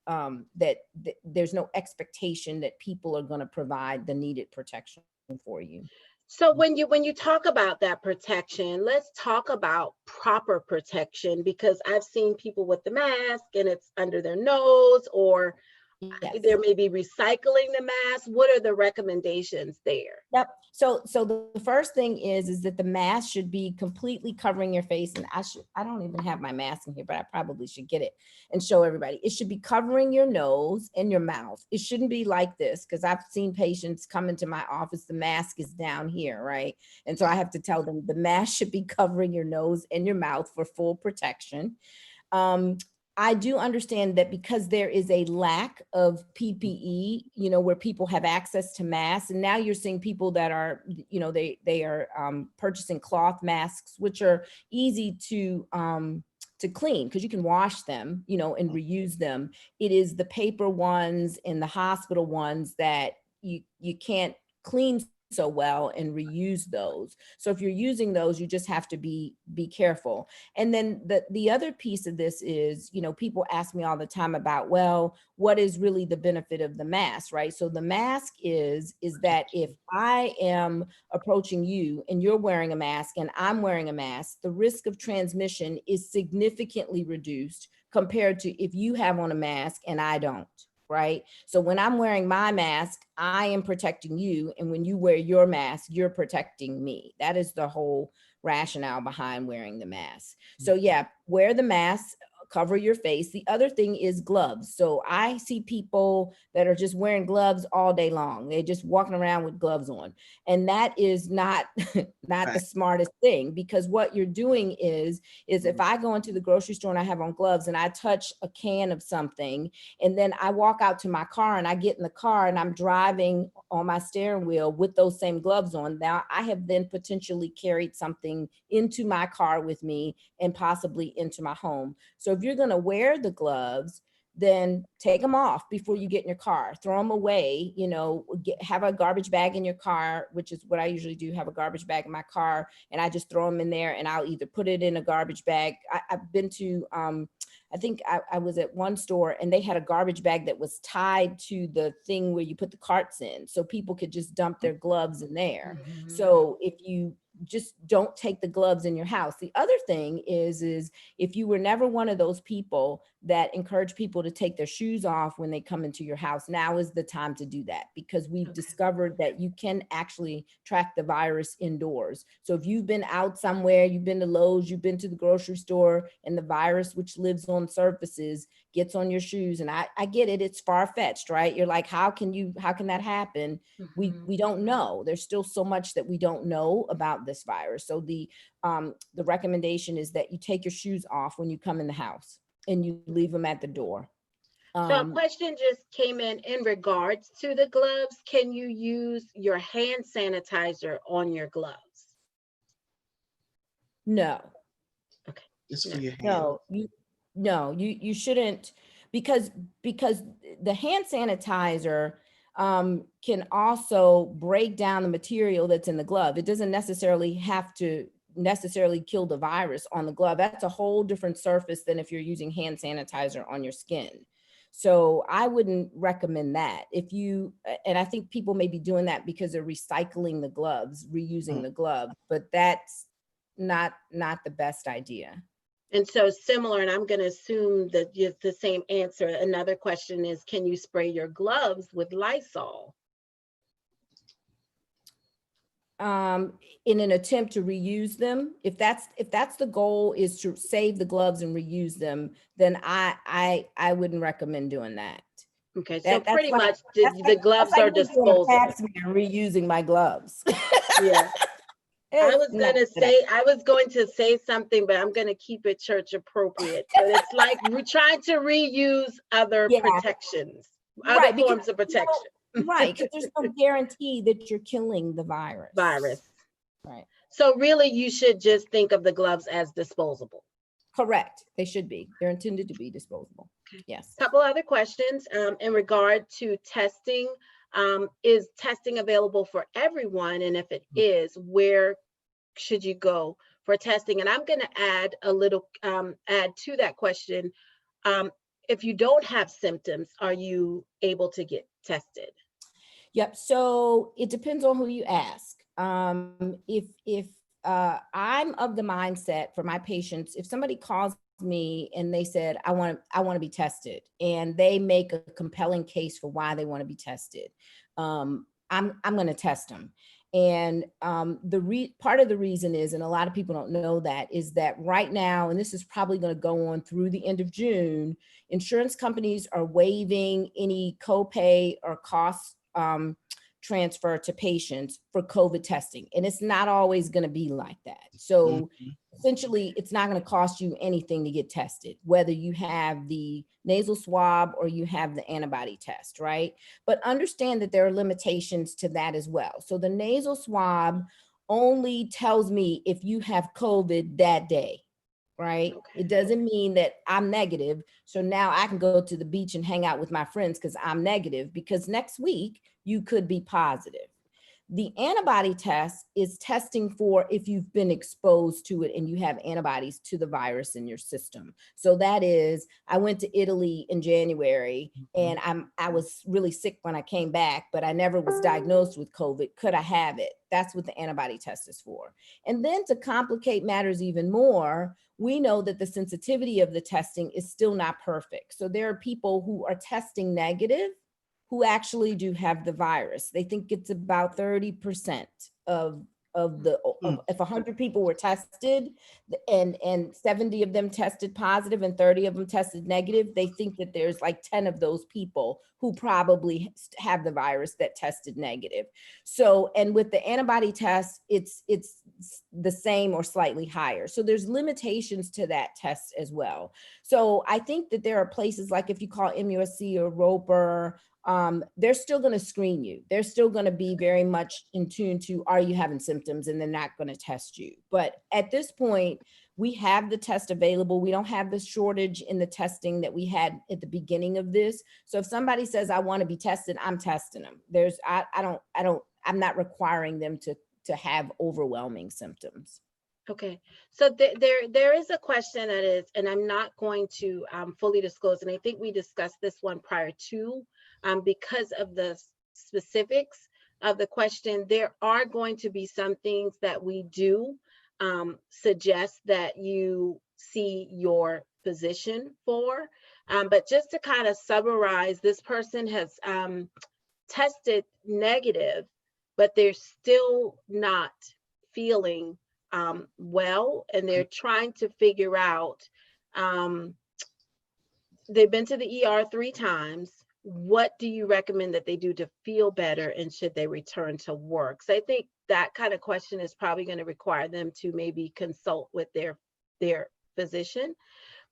there's no expectation that people are going to provide the needed protection for you. So when you talk about that protection, let's talk about proper protection, because I've seen people with the mask and it's under their nose, or Yes. there may be recycling the mask. What are the recommendations there? Yep. So the first thing is that the mask should be completely covering your face. And I don't even have my mask in here, but I probably should get it and show everybody. It should be covering your nose and your mouth. It shouldn't be like this, because I've seen patients come into my office, the mask is down here, right? And so I have to tell them the mask should be covering your nose and your mouth for full protection. I do understand that because there is a lack of PPE, where people have access to masks, and now you're seeing people that are, they are purchasing cloth masks, which are easy to clean because you can wash them, and reuse them. It is the paper ones and the hospital ones that you can't clean so well and reuse those. So if you're using those, you just have to be careful. And then the other piece of this is, people ask me all the time about, well, what is really the benefit of the mask, right? So the mask is that if I am approaching you and you're wearing a mask and I'm wearing a mask, the risk of transmission is significantly reduced compared to if you have on a mask and I don't. Right? So when I'm wearing my mask, I am protecting you. And when you wear your mask, you're protecting me. That is the whole rationale behind wearing the mask. So yeah, wear the mask, cover your face. The other thing is gloves. So I see people that are just wearing gloves all day long. They're just walking around with gloves on. And that is not, not the smartest thing, because what you're doing is if I go into the grocery store and I have on gloves and I touch a can of something, and then I walk out to my car and I get in the car and I'm driving on my steering wheel with those same gloves on, now I have then potentially carried something into my car with me and possibly into my home. So if you're going to wear the gloves, then take them off before you get in your car, throw them away, have a garbage bag in your car, which is what I usually do, have a garbage bag in my car, and I just throw them in there and I'll either put it in a garbage bag. I've been to, I think I was at one store and they had a garbage bag that was tied to the thing where you put the carts in, so people could just dump their gloves in there. So if you just don't take the gloves in your house. The other thing is if you were never one of those people that encourage people to take their shoes off when they come into your house, now is the time to do that, because we've discovered that you can actually track the virus indoors. So if you've been out somewhere, you've been to Lowe's, you've been to the grocery store, and the virus, which lives on surfaces, gets on your shoes. And I get it, it's far-fetched, right? You're like, how can that happen? We don't know. There's still so much that we don't know about this virus. So the recommendation is that you take your shoes off when you come in the house and you leave them at the door. So a question just came in regards to the gloves. Can you use your hand sanitizer on your gloves? No. Okay. It's for your hands. You shouldn't, because the hand sanitizer can also break down the material that's in the glove. It doesn't necessarily have to kill the virus on the glove. That's a whole different surface than if you're using hand sanitizer on your skin. So I wouldn't recommend that. And I think people may be doing that because they're recycling the gloves, reusing the glove, but that's not the best idea. And so similar, and I'm going to assume that it's the same answer. Another question is, can you spray your gloves with Lysol? In an attempt to reuse them, if that's the goal, is to save the gloves and reuse them, then I wouldn't recommend doing that. Okay, so pretty much the gloves are disposable. Reusing my gloves. Yeah. I was going to say something, but I'm going to keep it church appropriate. But it's like we're trying to reuse other protections, other forms of protection. Right, because there's no guarantee that you're killing the virus. Right. So really, you should just think of the gloves as disposable. Correct. They should be. They're intended to be disposable. Yes. Couple other questions in regard to testing. Is testing available for everyone? And if it is, where should you go for testing? And I'm going to add a little, add to that question. if you don't have symptoms, are you able to get tested? Yep. So it depends on who you ask. If I'm of the mindset for my patients, if somebody calls me and they said, I want to be tested, and they make a compelling case for why they want to be tested, I'm going to test them. And part of the reason is, and a lot of people don't know that, is that right now, and this is probably going to go on through the end of June, insurance companies are waiving any copay or cost transfer to patients for COVID testing. And it's not always going to be like that. So essentially, it's not going to cost you anything to get tested, whether you have the nasal swab or you have the antibody test, right? But understand that there are limitations to that as well. So the nasal swab only tells me if you have COVID that day, right? Okay. It doesn't mean that I'm negative. So now I can go to the beach and hang out with my friends because I'm negative, because next week you could be positive. The antibody test is testing for if you've been exposed to it and you have antibodies to the virus in your system. So that is, I went to Italy in January and I was really sick when I came back, but I never was diagnosed with COVID. Could I have it? That's what the antibody test is for. And then to complicate matters even more, we know that the sensitivity of the testing is still not perfect. So there are people who are testing negative who actually do have the virus. They think it's about 30% of if 100 people were tested and 70 of them tested positive and 30 of them tested negative, they think that there's like 10 of those people who probably have the virus that tested negative. So, and with the antibody test, it's the same or slightly higher. So there's limitations to that test as well. So I think that there are places like if you call MUSC or Roper, they're still going to screen you. They're still going to be very much in tune to, are you having symptoms? And they're not going to test you. But at this point, we have the test available. We don't have the shortage in the testing that we had at the beginning of this. So if somebody says, I want to be tested, I'm testing them. I'm not requiring them to have overwhelming symptoms. Okay, so there is a question that is, and I'm not going to fully disclose, and I think we discussed this one prior to, because of the specifics of the question, there are going to be some things that we do suggest that you see your physician for. But just to kind of summarize, this person has tested negative, but they're still not feeling well, and they're trying to figure out, they've been to the ER 3 times. What do you recommend that they do to feel better, and should they return to work? So I think that kind of question is probably going to require them to maybe consult with their physician.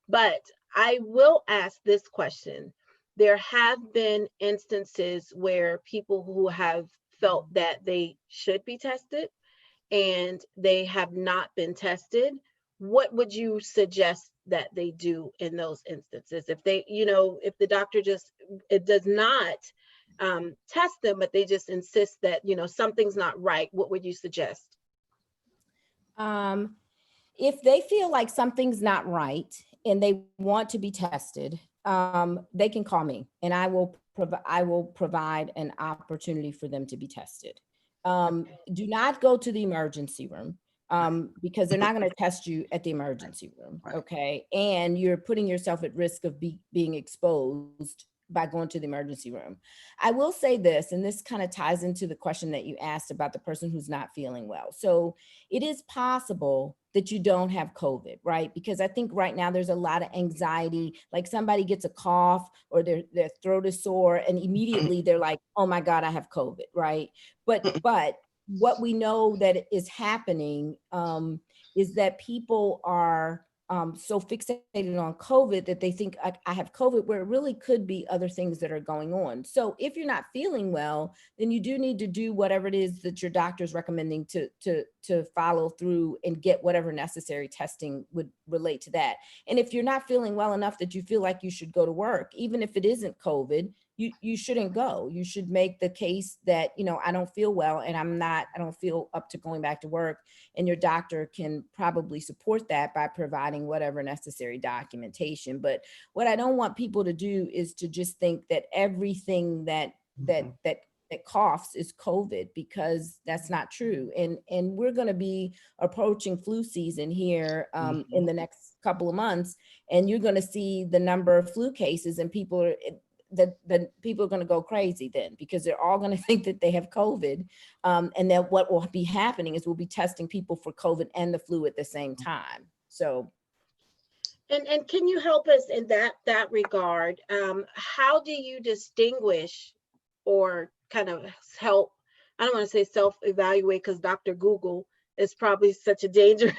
But I will ask this question. There have been instances where people who have felt that they should be tested and they have not been tested. What would you suggest that they do in those instances? If they, if the doctor it does not test them, but they just insist that, something's not right, what would you suggest? If they feel like something's not right and they want to be tested, they can call me and I will provide an opportunity for them to be tested. Do not go to the emergency room because they're not going to test you at the emergency room. Okay. And you're putting yourself at risk of being exposed by going to the emergency room. I will say this, and this kind of ties into the question that you asked about the person who's not feeling well. So it is possible that you don't have COVID, right? Because I think right now there's a lot of anxiety, like somebody gets a cough or their throat is sore and immediately they're like, oh my God, I have COVID, right? But what we know that is happening is that people are so fixated on COVID that they think I have COVID, where it really could be other things that are going on. So if you're not feeling well, then you do need to do whatever it is that your doctor's recommending to follow through and get whatever necessary testing would relate to that. And if you're not feeling well enough that you feel like you should go to work, even if it isn't COVID, you shouldn't go. You should make the case that, you know, I don't feel well and I don't feel up to going back to work. And your doctor can probably support that by providing whatever necessary documentation. But what I don't want people to do is to just think that everything that coughs is COVID, because that's not true. And we're going to be approaching flu season here in the next couple of months, and you're going to see the number of flu cases, and people are going to go crazy then, because they're all going to think that they have COVID. And then what will be happening is we'll be testing people for COVID and the flu at the same time. So. And can you help us in that regard? How do you distinguish or kind of help? I don't want to say self-evaluate, because Dr. Google is probably such a dangerous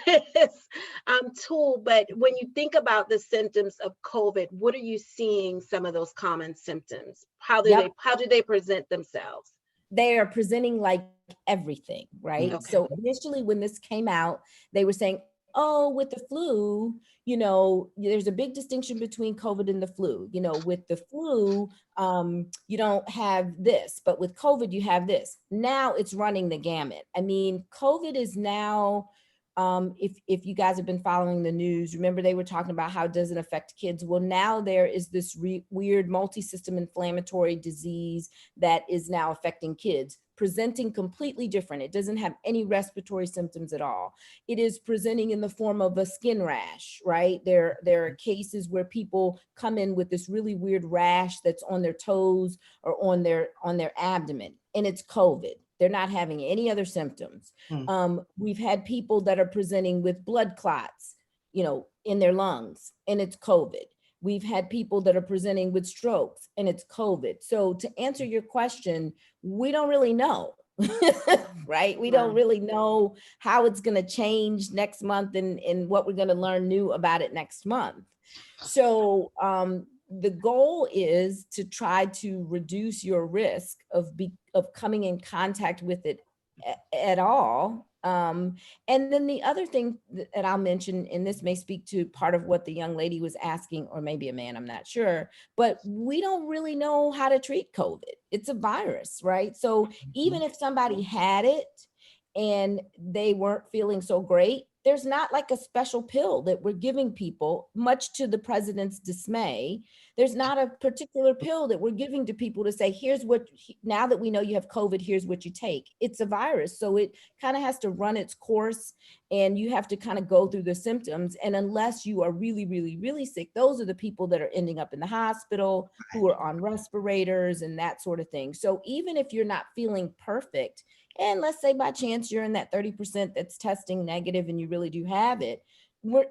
tool. But when you think about the symptoms of COVID, what are you seeing some of those common symptoms? How do they present themselves? They are presenting like everything, right? Okay. So initially when this came out, they were saying, oh, with the flu, you know, there's a big distinction between COVID and the flu. You know, with the flu, you don't have this, but with COVID, you have this. Now it's running the gamut. I mean, COVID is now, if you guys have been following the news, remember they were talking about how it doesn't affect kids. Well, now there is this weird multi-system inflammatory disease that is now affecting kids, presenting completely different. It doesn't have any respiratory symptoms at all. It is presenting in the form of a skin rash, right? There are cases where people come in with this really weird rash that's on their toes or on their abdomen, and it's COVID. They're not having any other symptoms. We've had people that are presenting with blood clots, you know, in their lungs, and it's COVID. We've had people that are presenting with strokes, and it's COVID. So to answer your question, we don't really know, right? We don't really know how it's going to change next month and what we're going to learn new about it next month. So the goal is to try to reduce your risk of coming in contact with it at all. And then the other thing that I'll mention, and this may speak to part of what the young lady was asking, or maybe a man, I'm not sure, but we don't really know how to treat COVID. It's a virus, right? So even if somebody had it and they weren't feeling so great, there's not like a special pill that we're giving people, much to the president's dismay. There's not a particular pill that we're giving to people to say, here's what, now that we know you have COVID, here's what you take. It's a virus. So it kind of has to run its course, and you have to kind of go through the symptoms. And unless you are really, really, really sick, those are the people that are ending up in the hospital, who are on respirators and that sort of thing. So even if you're not feeling perfect, and let's say by chance you're in that 30% that's testing negative and you really do have it,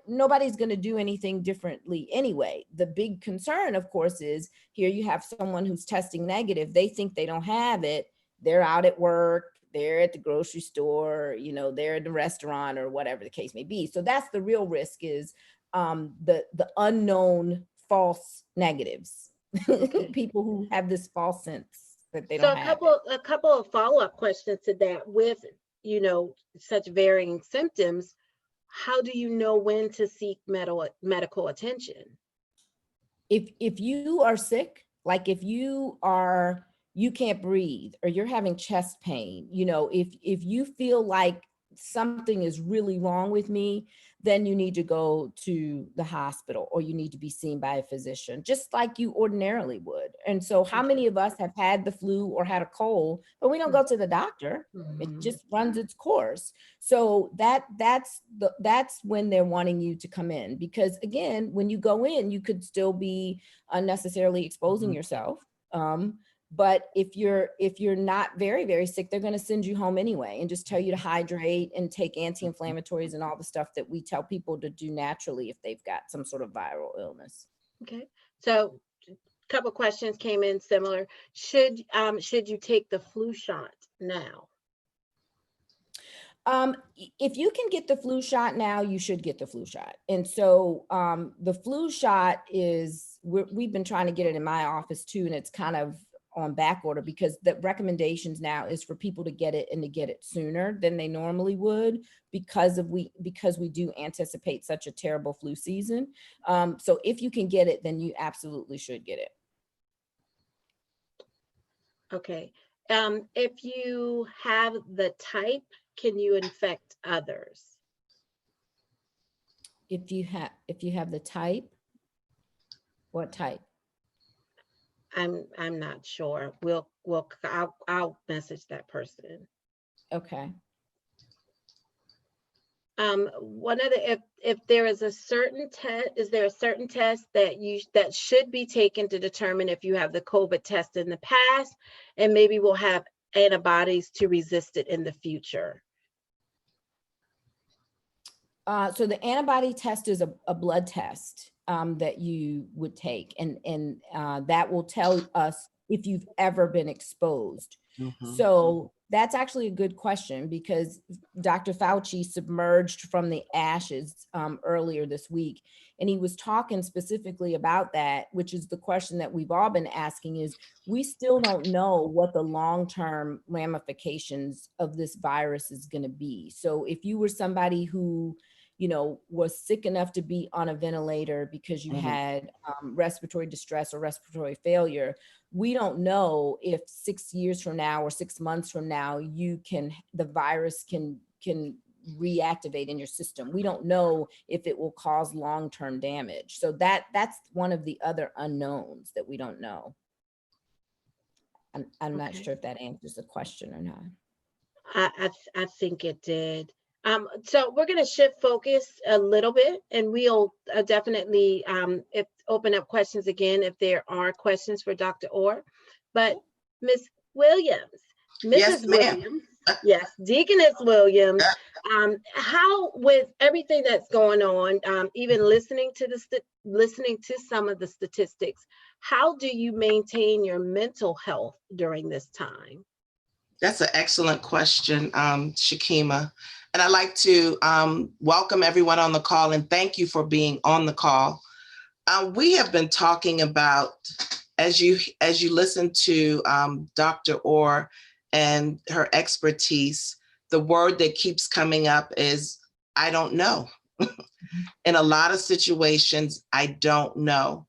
nobody's going to do anything differently anyway. The big concern, of course, is here you have someone who's testing negative. They think they don't have it. They're out at work, they're at the grocery store, you know, they're in the restaurant or whatever the case may be. So that's the real risk, is the unknown false negatives, people who have this false sense that they don't have it. A couple of follow-up questions to that. With, you know, such varying symptoms, how do you know when to seek medical attention? If you are sick, like if you can't breathe, or you're having chest pain, you know, if you feel like something is really wrong with me, then you need to go to the hospital, or you need to be seen by a physician, just like you ordinarily would. And so how many of us have had the flu or had a cold, but we don't go to the doctor? It just runs its course. So that's when they're wanting you to come in, because again, when you go in, you could still be unnecessarily exposing yourself. But if you're not very, very sick, they're going to send you home anyway and just tell you to hydrate and take anti-inflammatories and all the stuff that we tell people to do naturally if they've got some sort of viral illness. Okay. So a couple of questions came in similar. Should you take the flu shot now? If you can get the flu shot now, you should get the flu shot. And so the flu shot is, we've been trying to get it in my office too, and it's kind of on back order, because the recommendations now is for people to get it and to get it sooner than they normally would, because we do anticipate such a terrible flu season. So if you can get it, then you absolutely should get it. Okay. If you have the type, can you infect others? If you have the type, what type? I'm not sure. I'll message that person. Okay. One of the, if there is a certain test, is there a certain test that should be taken to determine if you have the COVID test in the past, and maybe we'll have antibodies to resist it in the future? So the antibody test is a blood test that you would take, and that will tell us if you've ever been exposed. So that's actually a good question, because Dr. Fauci submerged from the ashes earlier this week, and he was talking specifically about that, which is the question that we've all been asking, is we still don't know what the long-term ramifications of this virus is going to be. So if you were somebody who, you know, was sick enough to be on a ventilator because you had respiratory distress or respiratory failure, we don't know if 6 years from now or 6 months from now, the virus can reactivate in your system. We don't know if it will cause long-term damage. So that's one of the other unknowns that we don't know. I'm not sure if that answers the question or not. I think it did. So we're going to shift focus a little bit, and we'll definitely open up questions again if there are questions for Dr. Orr. But Ms. Williams, Mrs. Williams, yes, Deaconess Williams, how, with everything that's going on, even listening to some of the statistics, how do you maintain your mental health during this time? That's an excellent question, Shakima. And I'd like to welcome everyone on the call and thank you for being on the call. We have been talking about, as you listen to Dr. Orr and her expertise, the word that keeps coming up is, I don't know. In a lot of situations, I don't know.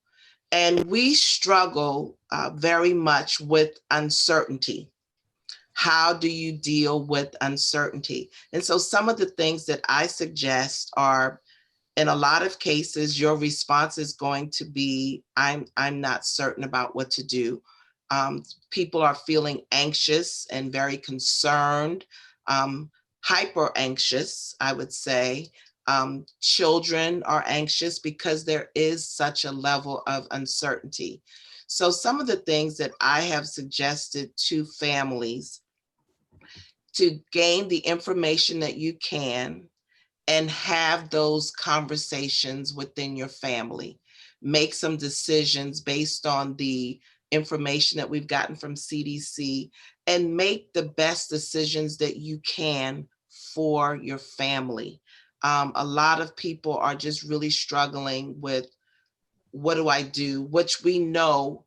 And we struggle very much with uncertainty. How do you deal with uncertainty? And so some of the things that I suggest are, in a lot of cases, your response is going to be, I'm not certain about what to do. People are feeling anxious and very concerned, hyper anxious, I would say. Children are anxious because there is such a level of uncertainty. So some of the things that I have suggested to families to gain the information that you can and have those conversations within your family. Make some decisions based on the information that we've gotten from CDC and make the best decisions that you can for your family. A lot of people are just really struggling with, what do I do? Which we know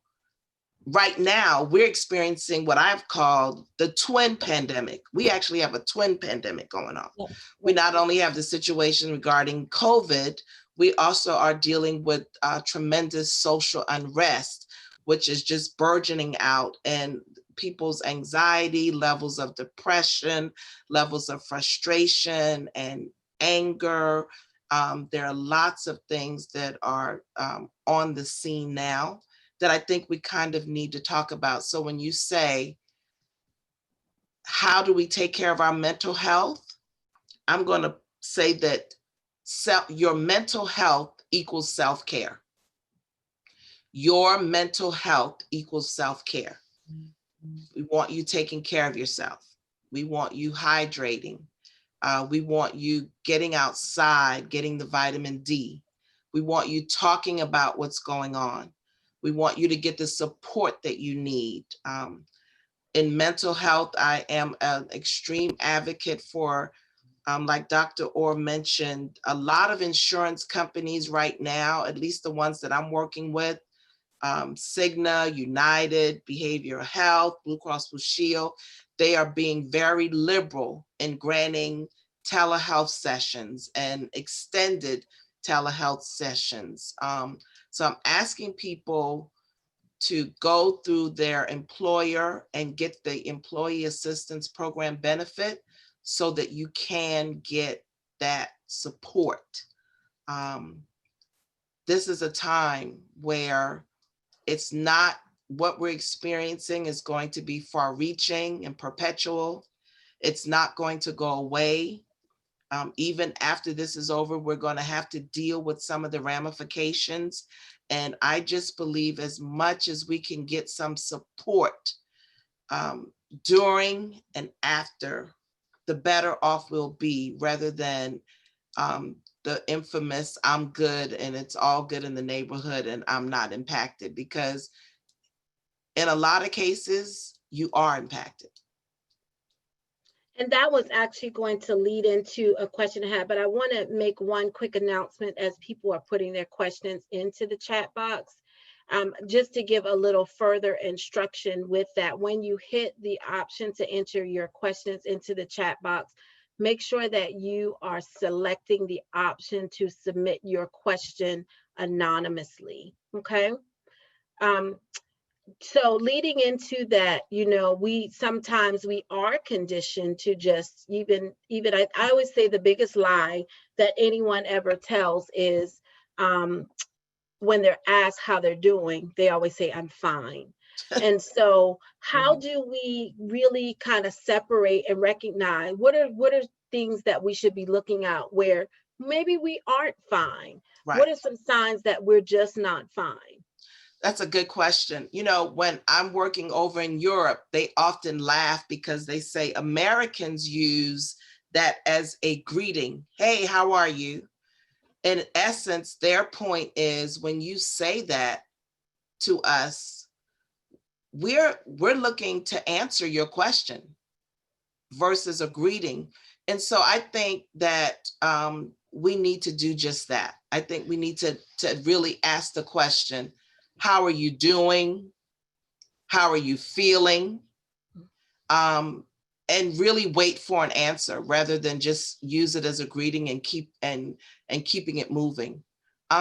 right now we're experiencing what I've called the twin pandemic. We actually have a twin pandemic going on. Yeah. We not only have the situation regarding COVID, we also are dealing with tremendous social unrest, which is just burgeoning out, and people's anxiety, levels of depression, levels of frustration and anger. There are lots of things that are on the scene now that I think we kind of need to talk about. So when you say, how do we take care of our mental health? I'm going to say that your mental health equals self-care. Your mental health equals self-care. We want you taking care of yourself. We want you hydrating. We want you getting outside, getting the vitamin D. We want you talking about what's going on. We want you to get the support that you need. In mental health, I am an extreme advocate for, like Dr. Orr mentioned, a lot of insurance companies right now, at least the ones that I'm working with, Cigna, United, Behavioral Health, Blue Cross Blue Shield, they are being very liberal in granting telehealth sessions and extended telehealth sessions. So I'm asking people to go through their employer and get the employee assistance program benefit so that you can get that support. This is a time where it's not, what we're experiencing is going to be far reaching and perpetual. It's not going to go away. Even after this is over, we're going to have to deal with some of the ramifications. And I just believe as much as we can get some support during and after, the better off we'll be, rather than the infamous "I'm good and it's all good in the neighborhood and I'm not impacted," because in a lot of cases, you are impacted. And that was actually going to lead into a question I had, but I want to make one quick announcement as people are putting their questions into the chat box. Just to give a little further instruction with that, when you hit the option to enter your questions into the chat box, make sure that you are selecting the option to submit your question anonymously, okay? So leading into that, we sometimes we are conditioned to just even I always say the biggest lie that anyone ever tells is when they're asked how they're doing, they always say, "I'm fine." And so how do we really kind of separate and recognize what are things that we should be looking at where maybe we aren't fine? Right. What are some signs that we're just not fine? That's a good question. When I'm working over in Europe, they often laugh because they say Americans use that as a greeting. "Hey, how are you?" In essence, their point is, when you say that to us, we're looking to answer your question versus a greeting. And so I think that we need to do just that. I think we need to really ask the question, how are you doing? How are you feeling? And really wait for an answer rather than just use it as a greeting and keeping it moving.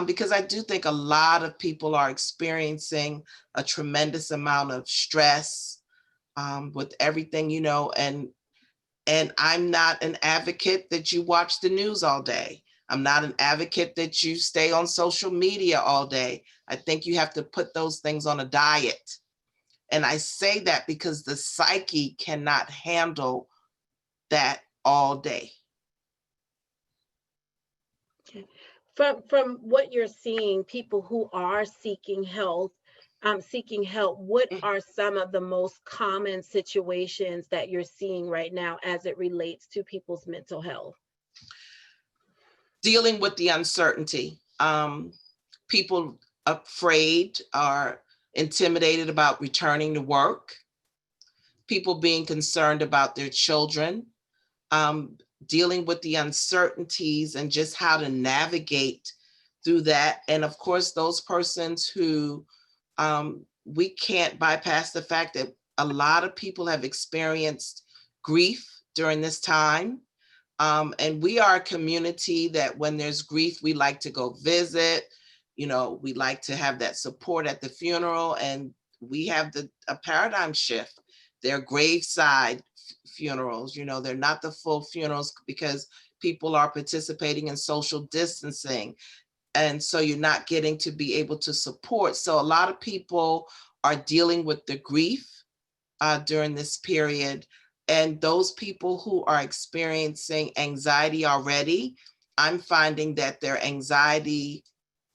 Because I do think a lot of people are experiencing a tremendous amount of stress with everything, and I'm not an advocate that you watch the news all day. I'm not an advocate that you stay on social media all day. I think you have to put those things on a diet. And I say that because the psyche cannot handle that all day. From what you're seeing, people who are seeking help, what are some of the most common situations that you're seeing right now as it relates to people's mental health? Dealing with the uncertainty. People afraid or intimidated about returning to work. People being concerned about their children. Dealing with the uncertainties and just how to navigate through that. And of course, those persons who we can't bypass the fact that a lot of people have experienced grief during this time. And we are a community that when there's grief, we like to go visit, we like to have that support at the funeral, and we have a paradigm shift. They're graveside funerals, they're not the full funerals because people are participating in social distancing. And so you're not getting to be able to support. So a lot of people are dealing with the grief during this period. And those people who are experiencing anxiety already, I'm finding that their anxiety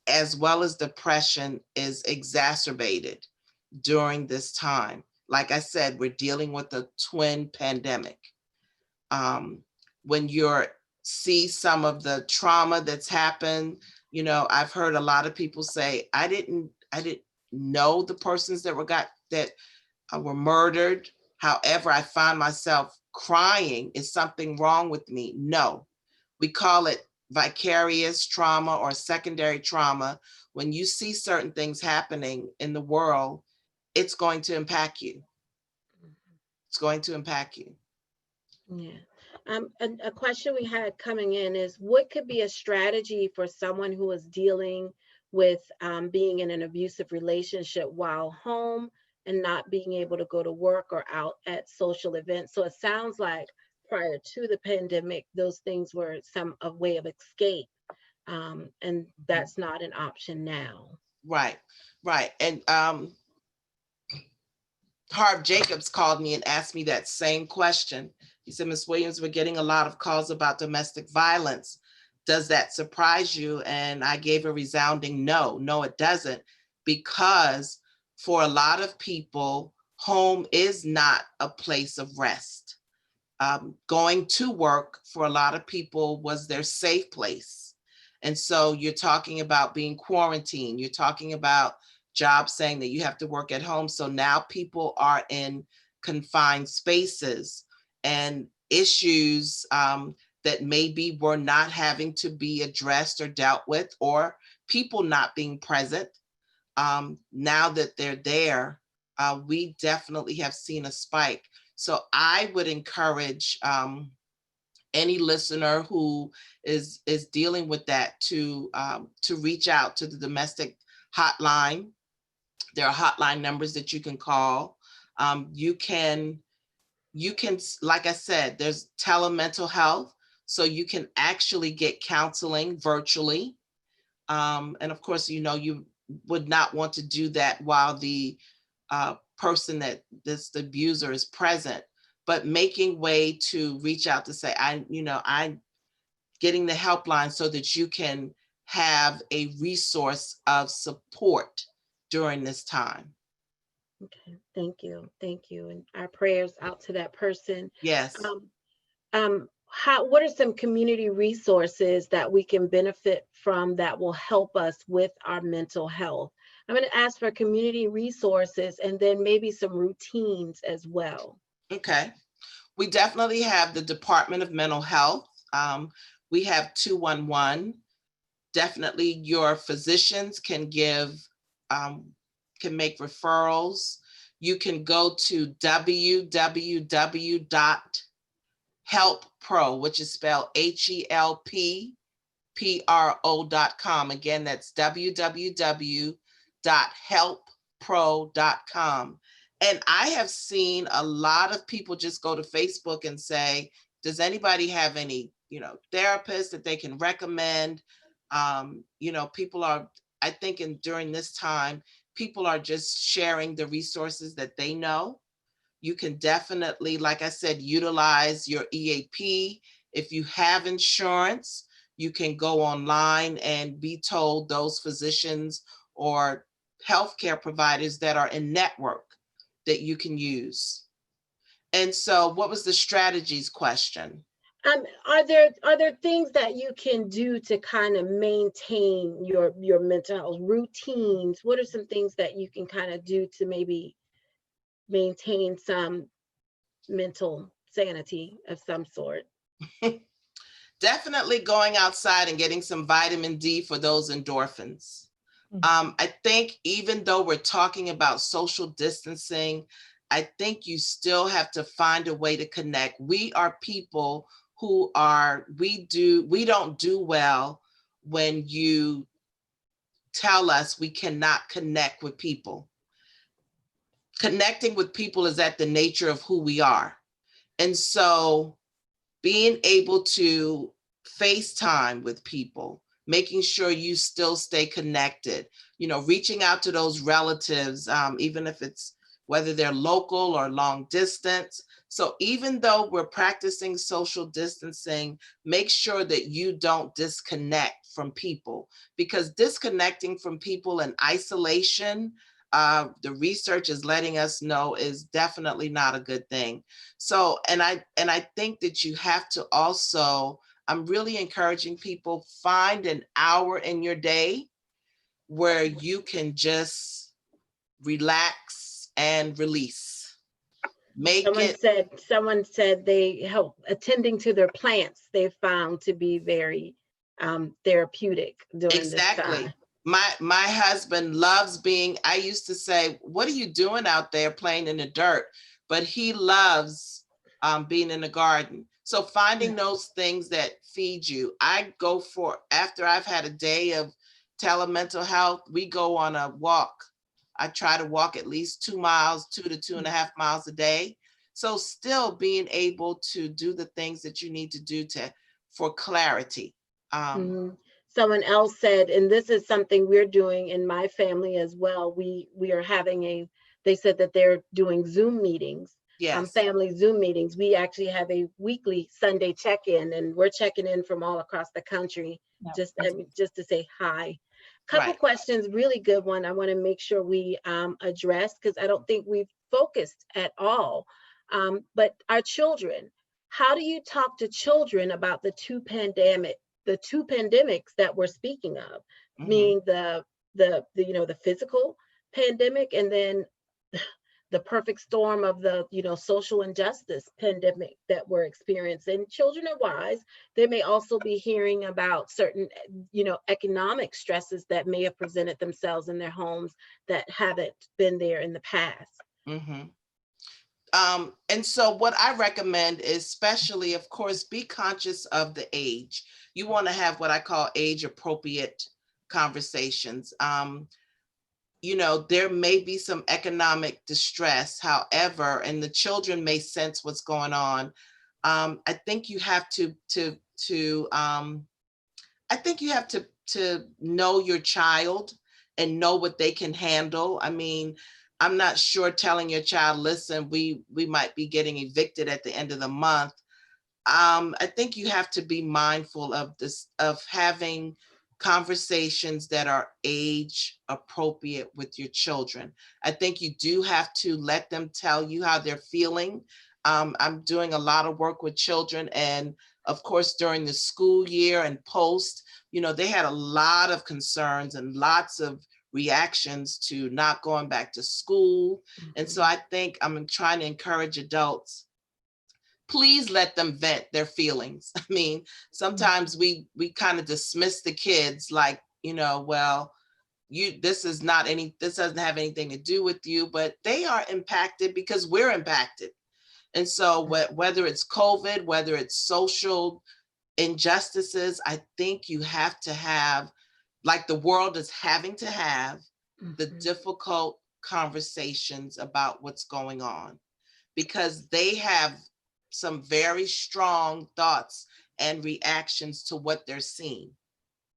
as well as depression is exacerbated during this time. Like I said, we're dealing with a twin pandemic. When you see some of the trauma that's happened, I've heard a lot of people say, I didn't know the persons that were murdered. However, I find myself crying. Is something wrong with me? No, we call it vicarious trauma or secondary trauma, when you see certain things happening in the world, it's going to impact you. It's going to impact you. Yeah. A question we had coming in is, what could be a strategy for someone who is dealing with being in an abusive relationship while home and not being able to go to work or out at social events? So it sounds like prior to the pandemic, those things were a way of escape, and that's not an option now. Right, right. And Harv Jacobs called me and asked me that same question. He said, Ms. Williams, we're getting a lot of calls about domestic violence. Does that surprise you? And I gave a resounding no. No, it doesn't. Because for a lot of people, home is not a place of rest. Going to work for a lot of people was their safe place. And so you're talking about being quarantined. You're talking about jobs saying that you have to work at home. So now people are in confined spaces, and issues that maybe were not having to be addressed or dealt with, or people not being present. Now that they're there, we definitely have seen a spike. So I would encourage any listener who is dealing with that to reach out to the domestic hotline. There are hotline numbers that you can call. You can, like I said, there's telemental health, so you can actually get counseling virtually. And of course, you would not want to do that while the person that the abuser is present, but making way to reach out to say, I'm getting the helpline so that you can have a resource of support during this time. Okay, thank you, and our prayers out to that person. Yes. What are some community resources that we can benefit from that will help us with our mental health? I'm going to ask for community resources and then maybe some routines as well. Okay. We definitely have the Department of Mental Health. We have 211. Definitely your physicians can make referrals. You can go to www.helppro, which is spelled HELPPRO.com. Again, that's www.helppro.com. And I have seen a lot of people just go to Facebook and say, does anybody have any, therapists that they can recommend? People are, I think, during this time, people are just sharing the resources that they know. You can definitely, like I said, utilize your EAP. If you have insurance, you can go online and be told those physicians or healthcare providers that are in network that you can use. And so what was the strategies question? Are there things that you can do to kind of maintain your mental health routines? What are some things that you can kind of do to maybe maintain some mental sanity of some sort? Definitely going outside and getting some vitamin D for those endorphins. I think even though we're talking about social distancing, I think you still have to find a way to connect. We are people who we don't do well when you tell us we cannot connect with people. Connecting with people is at the nature of who we are. And so being able to FaceTime with people, making sure you still stay connected, reaching out to those relatives, even if it's whether they're local or long distance. So even though we're practicing social distancing, make sure that you don't disconnect from people, because disconnecting from people in isolation, the research is letting us know, is definitely not a good thing. So, and I think that you have to also, I'm really encouraging people, find an hour in your day where you can just relax and release. Someone said they help attending to their plants, they found to be very therapeutic during this Exactly. time. My husband loves being, I used to say, what are you doing out there playing in the dirt? But he loves being in the garden. So finding those things that feed you. I go for, after I've had a day of telemental health, we go on a walk. I try to walk at least 2 miles, 2.5 miles a day. So still being able to do the things that you need to do for clarity. Mhm. Someone else said, and this is something we're doing in my family as well. We are having they said that they're doing Zoom meetings, Yes, family Zoom meetings. We actually have a weekly Sunday check-in, and we're checking in from all across the country, Yeah. just to say hi. Couple right. questions, really good one. I want to make sure we address, because I don't think we've focused at all. But our children, how do you talk to children about the two pandemics that we're speaking of, Mhm. meaning the physical pandemic, and then the perfect storm of the social injustice pandemic that we're experiencing? Children are wise. They may also be hearing about certain economic stresses that may have presented themselves in their homes that haven't been there in the past. Mhm. And so what I recommend is, especially, of course, be conscious of the age. You want to have what I call age appropriate conversations. There may be some economic distress, however, and the children may sense what's going on. I think you have I think you have to know your child and know what they can handle. I mean, I'm not sure telling your child, listen, we might be getting evicted at the end of the month. I think you have to be mindful of this, of having conversations that are age appropriate with your children. I think you do have to let them tell you how they're feeling. I'm doing a lot of work with children, and of course, during the school year and post, they had a lot of concerns and lots of reactions to not going back to school. And so I think I'm trying to encourage adults, please let them vent their feelings. I mean, sometimes we kind of dismiss the kids like, well, this doesn't have anything to do with you, but they are impacted because we're impacted. And so whether it's COVID, whether it's social injustices, I think you have to have, like the world is having to have, the Mhm. difficult conversations about what's going on, because they have some very strong thoughts and reactions to what they're seeing.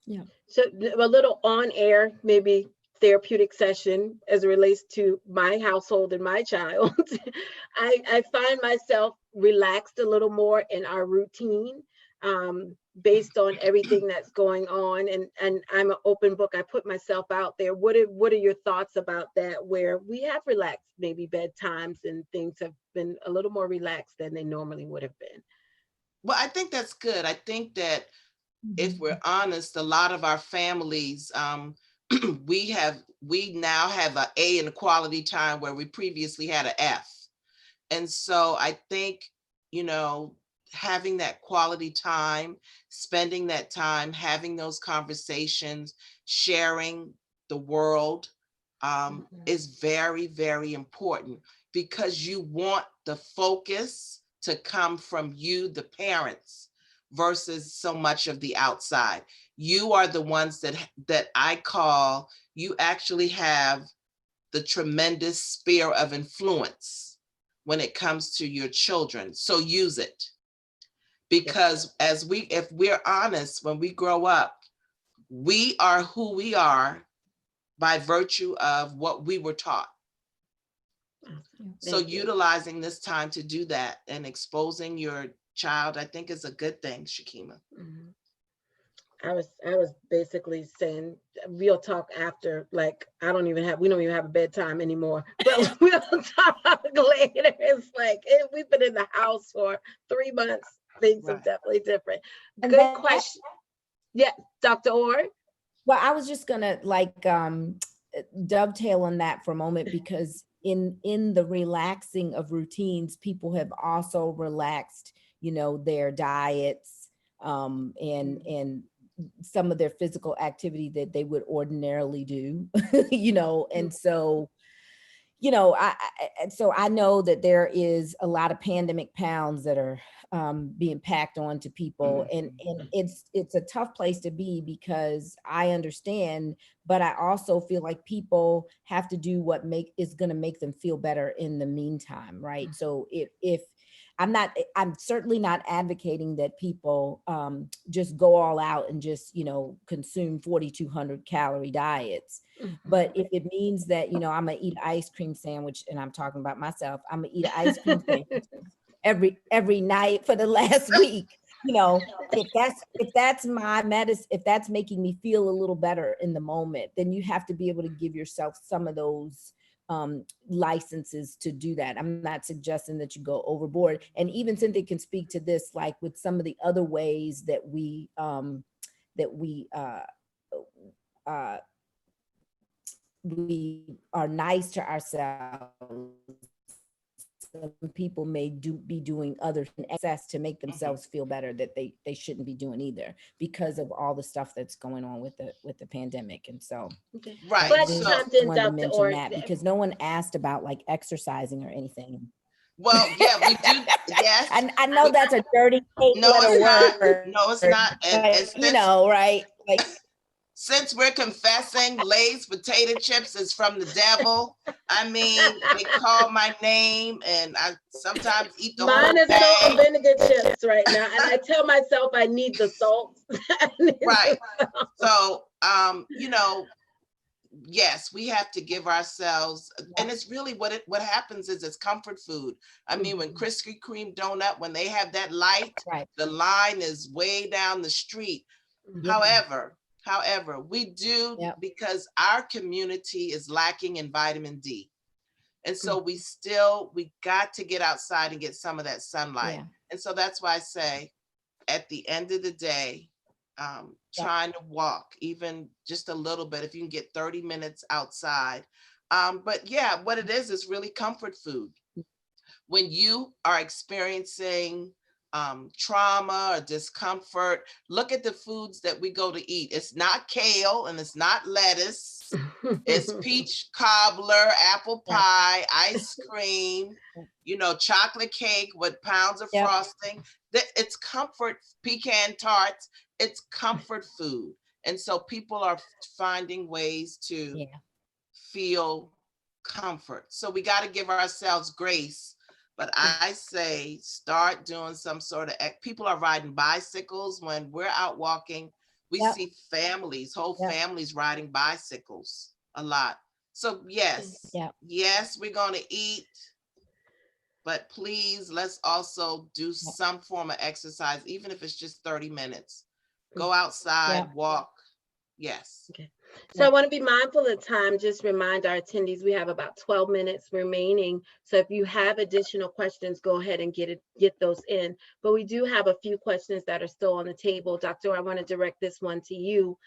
Yeah. So a little on air, maybe therapeutic session as it relates to my household and my child. I find myself relaxed a little more in our routine, based on everything that's going on. And I'm an open book. I put myself out there. What are your thoughts about that, where we have relaxed maybe bedtimes and things have been a little more relaxed than they normally would have been? Well, I think that's good. I think that if we're Mhm. honest, a lot of our families, we now have an A in quality time where we previously had an F. And so I think, you know, having that quality time, spending that time, having those conversations, sharing the world, Mhm. is very, very important, because you want the focus to come from you, the parents, versus so much of the outside. You are the ones that I call, you actually have the tremendous sphere of influence when it comes to your children. So use it, Yes. because if we're honest, when we grow up, we are who we are by virtue of what we were taught. Awesome. So Thank you. utilizing this time to do that and exposing your child, I think, is a good thing, Shakima. Mhm. I was basically saying we'll talk after, like we don't even have a bedtime anymore, but we'll talk later. It's like we've been in the house for 3 months. Things are Right. definitely different. And Good that, question. Yeah, Dr. Orr. well, I was just gonna like dovetail on that for a moment, because in the relaxing of routines, people have also relaxed, their diets, and some of their physical activity that they would ordinarily do, and so, so I know that there is a lot of pandemic pounds that are being packed on to people, and it's a tough place to be, because I understand, but I also feel like people have to do what is going to make them feel better in the meantime, right? So if I'm certainly not advocating that people just go all out and just, consume 4,200 calorie diets. But if it means that, I'm gonna eat an ice cream sandwich, and I'm talking about myself, I'm gonna eat an ice cream sandwich every night for the last week, if that's my medicine, if that's making me feel a little better in the moment, then you have to be able to give yourself some of those licenses to do that. I'm not suggesting that you go overboard. And even Cynthia can speak to this, like with some of the other ways that we are nice to ourselves. Some people may be doing other excess to make themselves feel better that they shouldn't be doing either, because of all the stuff that's going on with the pandemic. And so, right. But So, wanted to mention that, because no one asked about like exercising or anything. Well, yeah, we do. Yes, I know that's a dirty eight-letter word. No, it's not. And right? Like, since we're confessing Lay's potato chips is from the devil, I mean, they call my name, and I sometimes eat the mine whole is bag. salt and vinegar chips right now, and I tell myself I need the salt. Right. So, yes, we have to give ourselves, and it's really what happens is it's comfort food. I mean, when Krispy Kreme donut, when they have that light, the line is way down the street. However, we do, because our community is lacking in vitamin D. And so we got to get outside and get some of that sunlight. And so that's why I say, at the end of the day, trying to walk even just a little bit, if you can get 30 minutes outside. But yeah, what it is really comfort food. When you are experiencing trauma or discomfort, look at the foods that we go to eat. It's not kale and it's not lettuce. It's peach cobbler, apple pie, ice cream, chocolate cake with pounds of frosting. It's comfort, pecan tarts. It's comfort food. And so people are finding ways to feel comfort. So we got to give ourselves grace. But I say, start doing some sort of, people are riding bicycles. When we're out walking, we see families, whole families riding bicycles a lot. So yes, we're going to eat, but please, let's also do some form of exercise, even if it's just 30 minutes. Go outside, walk. Yes. Okay. So I want to be mindful of time. Just remind our attendees we have about 12 minutes remaining. So if you have additional questions, go ahead and get those in. But we do have a few questions that are still on the table. Doctor, I want to direct this one to you.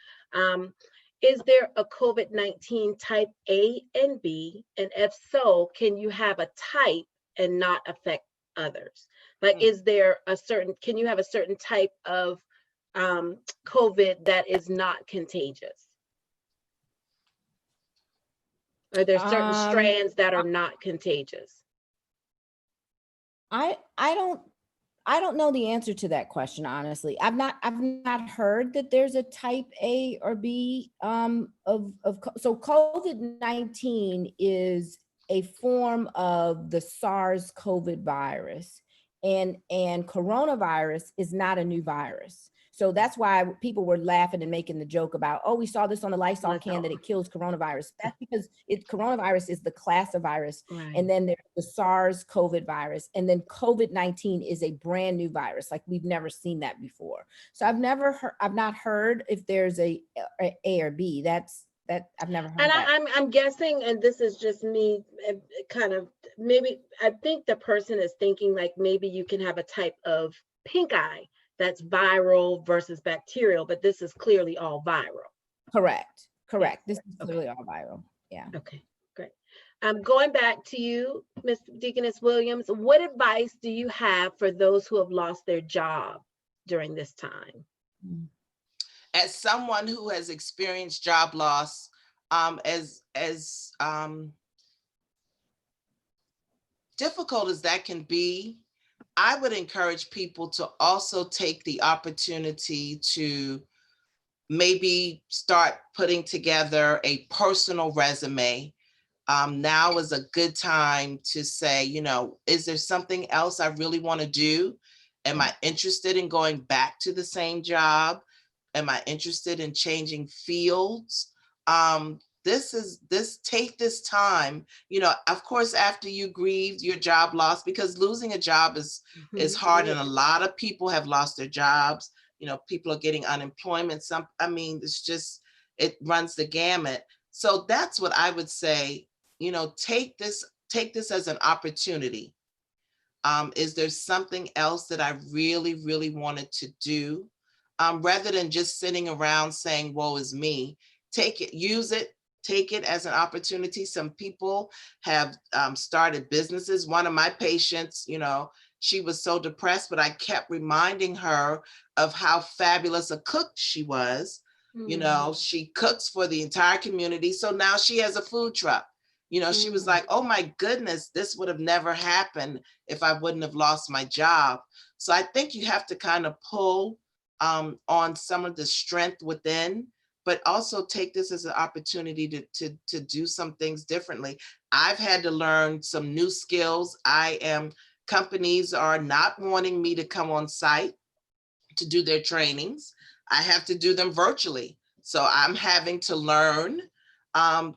Is there a COVID-19 type A and B? And if so, can you have a type and not affect others? Like, can you have a certain type of COVID that is not contagious? Are there certain strands that are not contagious? I don't know the answer to that question, honestly. I've not heard that there's a type A or B so COVID-19 is a form of the SARS-CoV virus, and coronavirus is not a new virus. So that's why people were laughing and making the joke about, we saw this on the Lysol can that it kills coronavirus. That's because coronavirus is the class of virus. Right. And then there's the SARS-CoV virus. And then COVID-19 is a brand new virus. Like, we've never seen that before. So I've not heard if there's a or B. I've never heard that. And I'm guessing, and this is just me kind of, maybe, I think the person is thinking like, maybe you can have a type of pink eye that's viral versus bacterial, but this is clearly all viral. Correct. This is clearly all viral. Yeah. Okay, great. Going back to you, Ms. Deaconess Williams, what advice do you have for those who have lost their job during this time? as someone who has experienced job loss, as difficult as that can be, I would encourage people to also take the opportunity to maybe start putting together a personal resume. Now is a good time to say, you know, is there something else I really want to do? Am I interested in going back to the same job? Am I interested in changing fields? Take this time, you know, of course, after you grieve your job loss, because losing a job is hard, and a lot of people have lost their jobs. You know, people are getting unemployment. It's just, it runs the gamut. So that's what I would say, you know, take this as an opportunity. Is there something else that I really, really wanted to do? Rather than just sitting around saying, woe is me, take it, use it, take it as an opportunity. Some people have started businesses. One of my patients, you know, she was so depressed, but I kept reminding her of how fabulous a cook she was. You know, she cooks for the entire community. So now she has a food truck. You know, she was like, oh my goodness, this would have never happened if I wouldn't have lost my job. So I think you have to kind of pull on some of the strength within, but also take this as an opportunity to do some things differently. I've had to learn some new skills. Companies are not wanting me to come on site to do their trainings. I have to do them virtually. So I'm having to learn,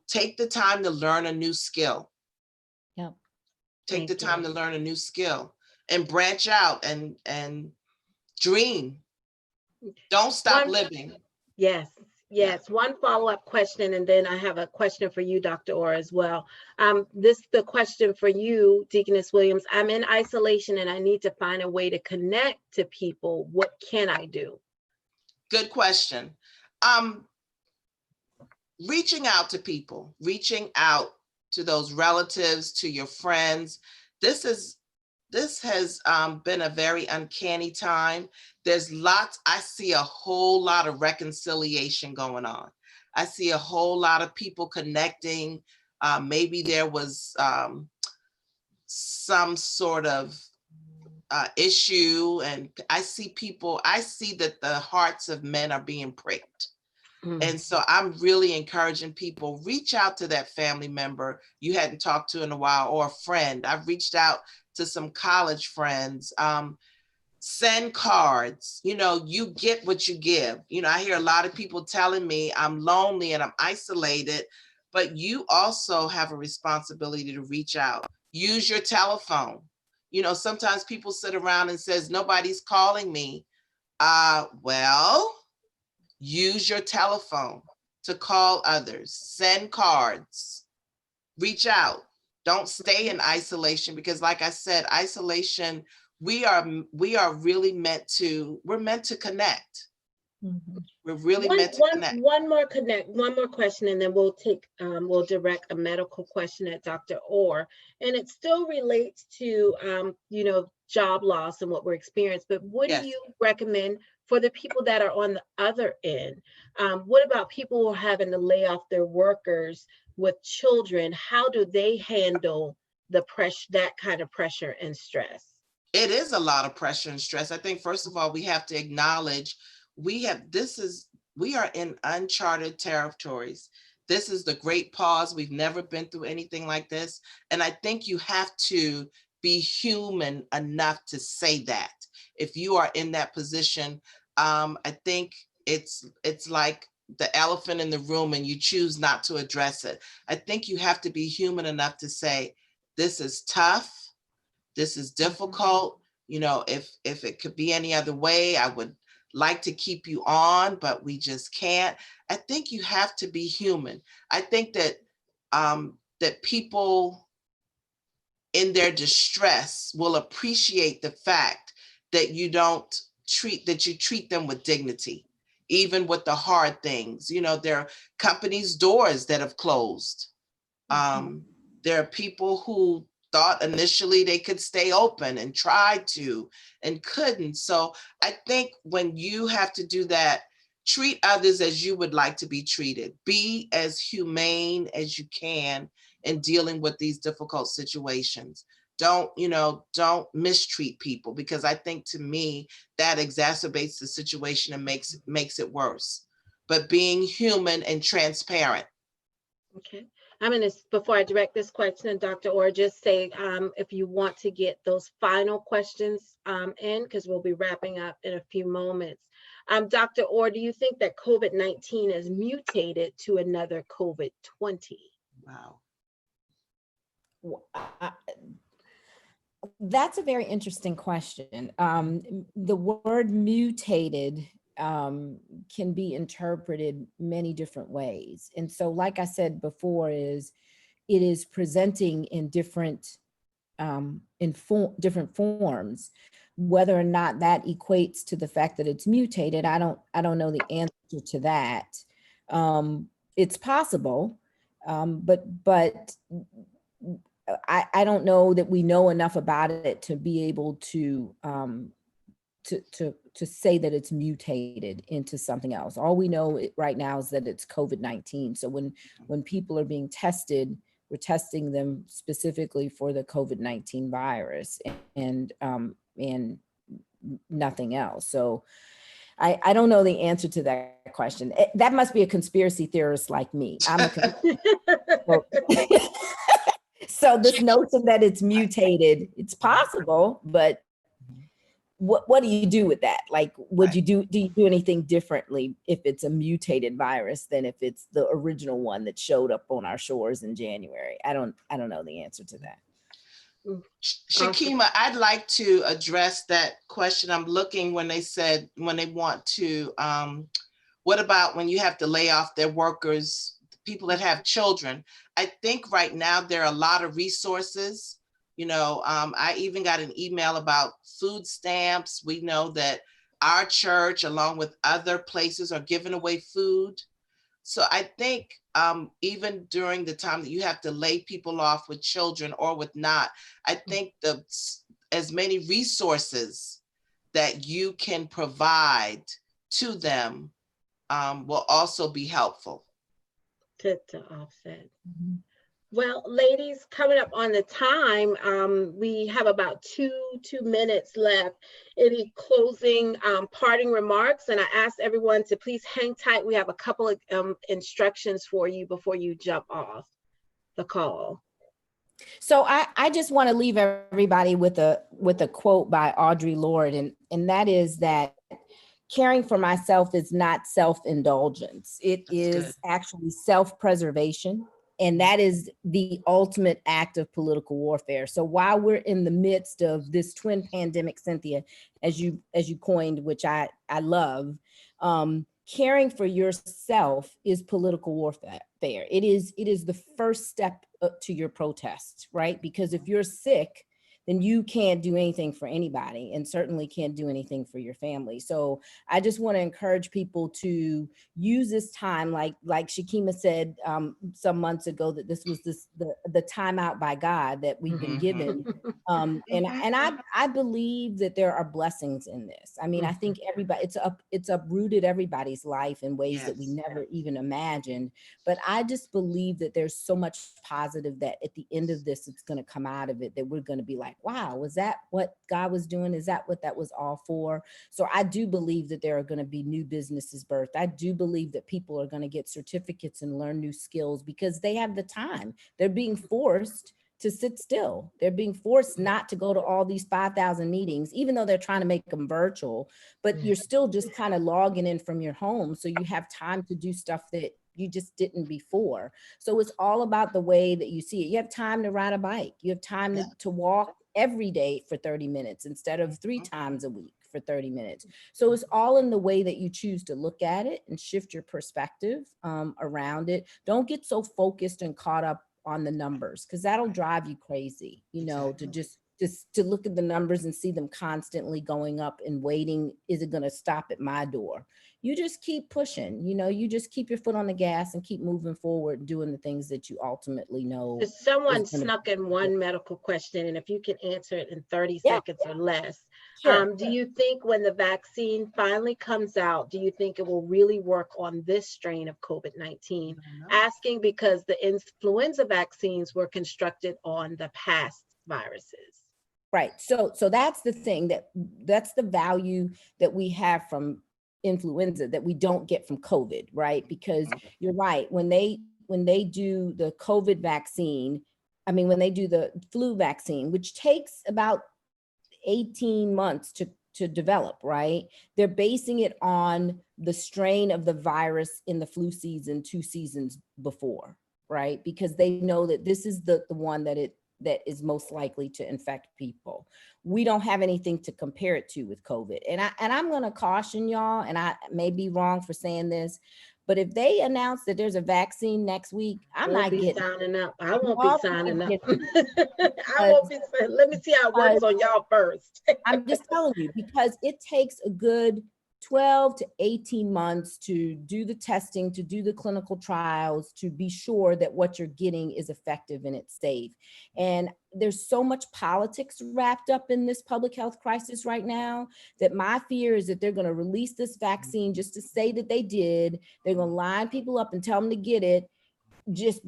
take the time to learn a new skill. Yep. Take the time to learn a new skill and branch out and dream. Don't stop living. Yes. One follow-up question, and then I have a question for you, Dr. Orr, as well. The question for you, Deaconess Williams. I'm in isolation and I need to find a way to connect to people. What can I do? Good question. Reaching out to people, reaching out to those relatives, to your friends. This has been a very uncanny time. I see a whole lot of reconciliation going on. I see a whole lot of people connecting. Maybe there was some sort of issue, and I see that the hearts of men are being pricked. And so I'm really encouraging people, reach out to that family member you hadn't talked to in a while, or a friend. I've reached out to some college friends. Send cards. You know, you get what you give. You know, I hear a lot of people telling me I'm lonely and I'm isolated, but you also have a responsibility to reach out. Use your telephone. You know, sometimes people sit around and says, nobody's calling me. Well, use your telephone to call others, send cards, reach out. Don't stay in isolation, because like I said, isolation, we're meant to connect. We're really meant to connect. One more question, and then we'll direct a medical question at Dr. Orr, and it still relates to job loss and what we're experiencing. But what do you recommend for the people that are on the other end? What about people who are having to lay off their workers with children? How do they handle that kind of pressure and stress? It is a lot of pressure and stress. I think, first of all, we have to acknowledge we are in uncharted territories. This is the great pause. We've never been through anything like this. And I think you have to be human enough to say that. If you are in that position, I think it's like the elephant in the room and you choose not to address it. I think you have to be human enough to say, this is tough. This is difficult. You know, if it could be any other way, I would like to keep you on, but we just can't. I think you have to be human. I think that that people in their distress will appreciate the fact that you treat them with dignity, even with the hard things. You know, there are companies' doors that have closed. There are people who thought initially they could stay open and tried to and couldn't. So I think when you have to do that, treat others as you would like to be treated. Be as humane as you can in dealing with these difficult situations. Don't mistreat people, because I think, to me, that exacerbates the situation and makes it worse. But being human and transparent. Okay. I'm going to, before I direct this question, Dr. Orr, just say if you want to get those final questions in, because we'll be wrapping up in a few moments. Dr. Orr, do you think that COVID-19 has mutated to another COVID-20? Wow. That's a very interesting question. The word mutated can be interpreted many different ways. And so, like I said before, it is presenting in different different forms. Whether or not that equates to the fact that it's mutated, I don't know the answer to that. It's possible, but I don't know that we know enough about it to be able to say that it's mutated into something else. All we know right now is that it's COVID-19. So when people are being tested, we're testing them specifically for the COVID-19 virus and nothing else. So I don't know the answer to that question. That must be a conspiracy theorist like me. So this notion that it's mutated, it's possible, but what do you do with that? Like, do you do anything differently if it's a mutated virus than if it's the original one that showed up on our shores in January? I don't know the answer to that. Shakima, I'd like to address that question. I'm looking when they want to, what about when you have to lay off their workers, people that have children? I think right now there are a lot of resources. I even got an email about food stamps. We know that our church, along with other places, are giving away food. So I think even during the time that you have to lay people off with children or with not, I think as many resources that you can provide to them will also be helpful. To offset. Mm-hmm. Well, ladies, coming up on the time, we have about two minutes left. Any closing parting remarks? And I asked everyone to please hang tight. We have a couple of instructions for you before you jump off the call. So I just want to leave everybody with a quote by Audre Lorde, and that is that caring for myself is not self-indulgence. It is actually self-preservation. And that is the ultimate act of political warfare. So while we're in the midst of this twin pandemic, Cynthia, as you coined, which I love, caring for yourself is political warfare. It is the first step to your protest, right? Because if you're sick, then you can't do anything for anybody, and certainly can't do anything for your family. So I just want to encourage people to use this time, like Shakima said some months ago, that this was the timeout by God that we've been given. And I believe that there are blessings in this. I mean, I think it's uprooted everybody's life in ways that we never even imagined. But I just believe that there's so much positive that at the end of this, it's going to come out of it, that we're going to be like, wow, was that what God was doing? Is that what that was all for? So I do believe that there are going to be new businesses birthed. I do believe that people are going to get certificates and learn new skills because they have the time. They're being forced to sit still. They're being forced not to go to all these 5,000 meetings, even though they're trying to make them virtual, but you're still just kind of logging in from your home. So you have time to do stuff that you just didn't before. So it's all about the way that you see it. You have time to ride a bike. You have time to walk every day for 30 minutes instead of 3 times a week for 30 minutes. So it's all in the way that you choose to look at it and shift your perspective around it. Don't get so focused and caught up on the numbers, because that'll drive you crazy, to just to look at the numbers and see them constantly going up and waiting. Is it going to stop at my door? you just keep pushing, you know, you just keep your foot on the gas and keep moving forward and doing the things that you ultimately know. Someone is gonna snuck in one medical question, and if you can answer it in 30 Yeah, seconds or less. sure. Do you think when the vaccine finally comes out, do you think it will really work on this strain of COVID-19? Asking because the influenza vaccines were constructed on the past viruses. Right. So that's the thing, that's the value that we have from influenza that we don't get from COVID, right? Because you're right, when they do the COVID vaccine, I mean, when they do the flu vaccine, which takes about 18 months to develop, right? They're basing it on the strain of the virus in the flu season 2 seasons before, right? Because they know that this is the one that is most likely to infect people. We don't have anything to compare it to with COVID. And I'm going to caution y'all, and I may be wrong for saying this, but if they announce that there's a vaccine next week, I'm not getting signing up. I won't be y'all signing not up. getting I won't be. Let me see how it works on y'all first. I'm just telling you, because it takes a good 12 to 18 months to do the testing, to do the clinical trials, to be sure that what you're getting is effective and it's safe. And there's so much politics wrapped up in this public health crisis right now that my fear is that they're going to release this vaccine just to say that they did. They're going to line people up and tell them to get it just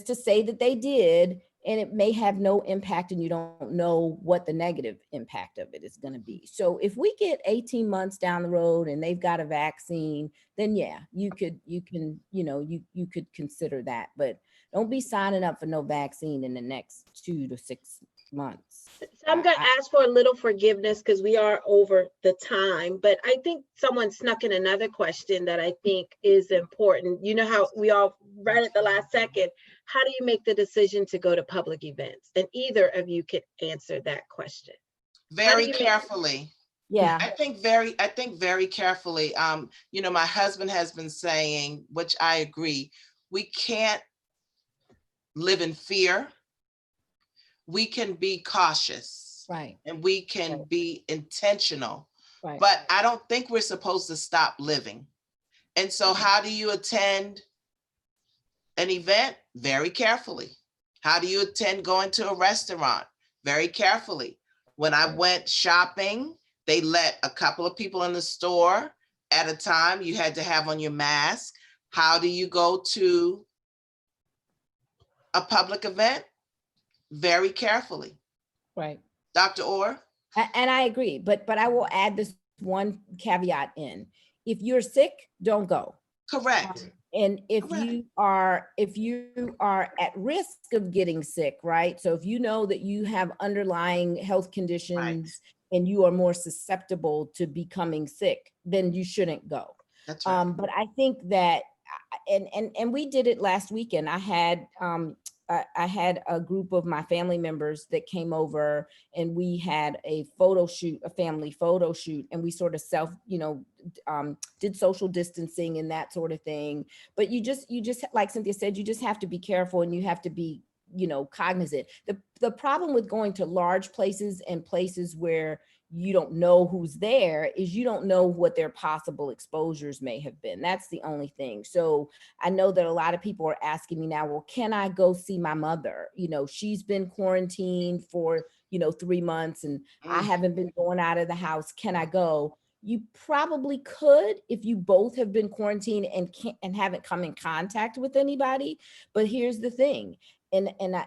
to say that they did, and it may have no impact, and you don't know what the negative impact of it is going to be. So if we get 18 months down the road and they've got a vaccine, then yeah, you could consider that, but don't be signing up for no vaccine in the next 2 to 6 months. So I'm going to ask for a little forgiveness because we are over the time, but I think someone snuck in another question that I think is important. You know how we all right at the last second, how do you make the decision to go to public events? And either of you could answer that question. Very carefully. Yeah. I think very carefully. You know, my husband has been saying, which I agree, we can't live in fear. We can be cautious, right, and we can be intentional, right. But I don't think we're supposed to stop living. And so how do you attend an event? Very carefully. How do you attend going to a restaurant? Very carefully. When I went shopping, they let a couple of people in the store at a time. You had to have on your mask. How do you go to a public event? Very carefully. Right. Dr. Orr? And I agree, but I will add this one caveat in. If you're sick, don't go. Correct. And if you are at risk of getting sick, right? So if you know that you have underlying health conditions and you are more susceptible to becoming sick, then you shouldn't go. That's right. But I think that, and we did it last weekend. I had a group of my family members that came over, and we had a photo shoot, a family photo shoot, and we sort of did social distancing and that sort of thing. But you just, like Cynthia said, you just have to be careful, and you have to be, cognizant. The problem with going to large places and places where you don't know who's there is you don't know what their possible exposures may have been. That's the only thing. So I know that a lot of people are asking me now, well, can I go see my mother? She's been quarantined for, 3 months, and I haven't been going out of the house. Can I go? You probably could if you both have been quarantined and haven't come in contact with anybody. But here's the thing.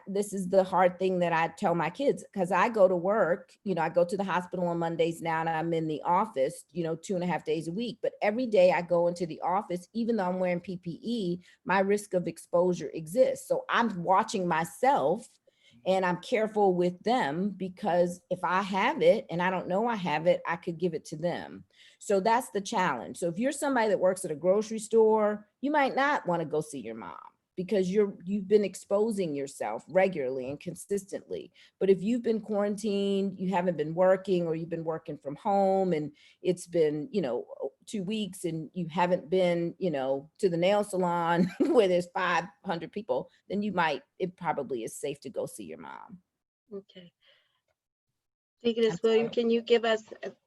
This is the hard thing that I tell my kids, because I go to work, I go to the hospital on Mondays now, and I'm in the office, 2.5 days a week. But every day I go into the office, even though I'm wearing PPE, my risk of exposure exists. So I'm watching myself, and I'm careful with them, because if I have it and I don't know I have it, I could give it to them. So that's the challenge. So if you're somebody that works at a grocery store, you might not want to go see your mom, because you've been exposing yourself regularly and consistently. But if you've been quarantined, you haven't been working, or you've been working from home, and it's been, 2 weeks, and you haven't been, to the nail salon where there's 500 people, then it probably is safe to go see your mom. Okay. Deaconess William, can you give us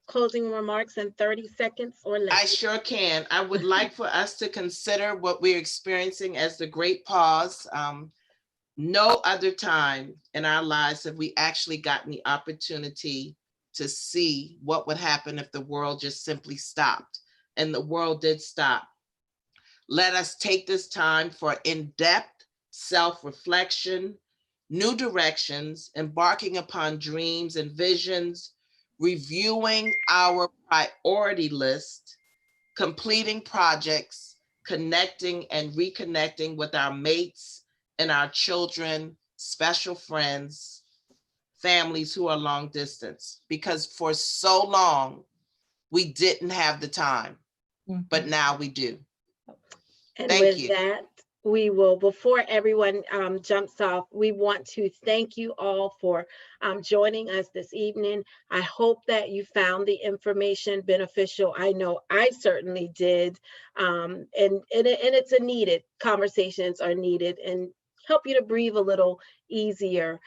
closing remarks in 30 seconds or less? I sure can. I would like for us to consider what we're experiencing as the great pause. No other time in our lives have we actually gotten the opportunity to see what would happen if the world just simply stopped. And the world did stop. Let us take this time for in-depth self-reflection, new directions, embarking upon dreams and visions, reviewing our priority list, completing projects, connecting and reconnecting with our mates and our children, special friends, families who are long distance, because for so long we didn't have the time, but now we do. And Thank with you. that, we will, before everyone jumps off, we want to thank you all for joining us this evening. I hope that you found the information beneficial. I know I certainly did. And it's a needed, conversations are needed, and help you to breathe a little easier.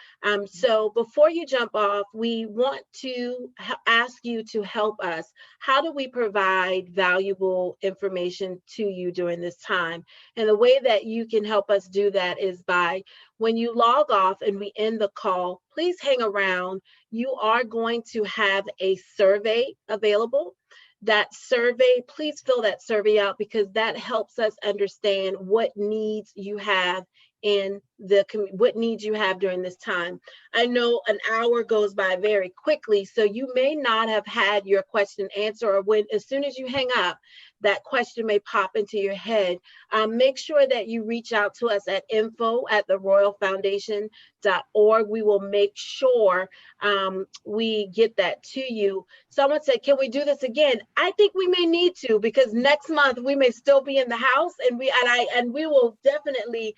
So before you jump off, we want to ask you to help us. How do we provide valuable information to you during this time? And the way that you can help us do that is by, when you log off and we end the call, please hang around. You are going to have a survey available. That survey, please fill that survey out, because that helps us understand what needs you have what needs you have during this time. I know an hour goes by very quickly, so you may not have had your question answered, or as soon as you hang up, that question may pop into your head. Make sure that you reach out to us at info@theroyalfoundation.org. We will make sure we get that to you. Someone said, can we do this again? I think we may need to, because next month we may still be in the house, and we will definitely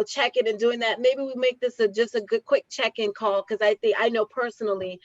check it and doing that. Maybe we make this just a good quick check-in call, because I know personally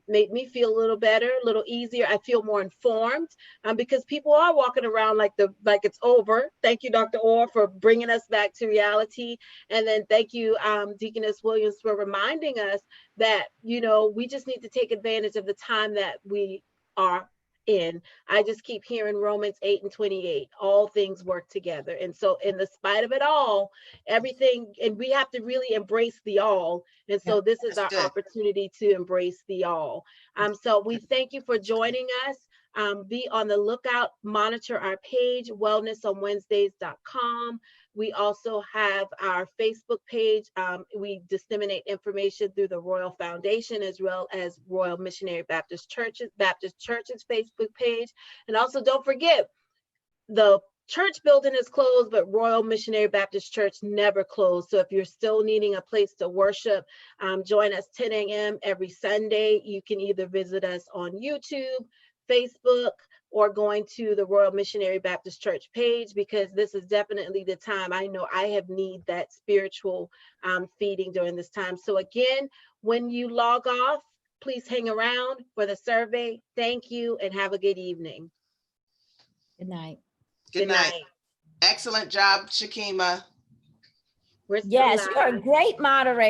made me feel a little better, a little easier. I feel more informed because people are walking around like it's over. Thank you, Dr. Orr, for bringing us back to reality. And then thank you, Deaconess Williams, for reminding us that, we just need to take advantage of the time that we are in. I just keep hearing Romans 8:28, all things work together. And so in the spite of it all, everything, and we have to really embrace the all. And so this is our opportunity to embrace the all. So we thank you for joining us. Be on the lookout, monitor our page, wellnessonwednesdays.com. We also have our Facebook page. We disseminate information through the Royal Foundation, as well as Royal Missionary Baptist Church's Facebook page. And also don't forget, the church building is closed, but Royal Missionary Baptist Church never closed. So if you're still needing a place to worship, join us 10 a.m. every Sunday. You can either visit us on YouTube, Facebook, or going to the Royal Missionary Baptist Church page, because this is definitely the time. I know I have need that spiritual feeding during this time. So again, when you log off, please hang around for the survey. Thank you, and have a good evening. Good night. Good night. Excellent job, Shakima. Yes, you're a great moderator.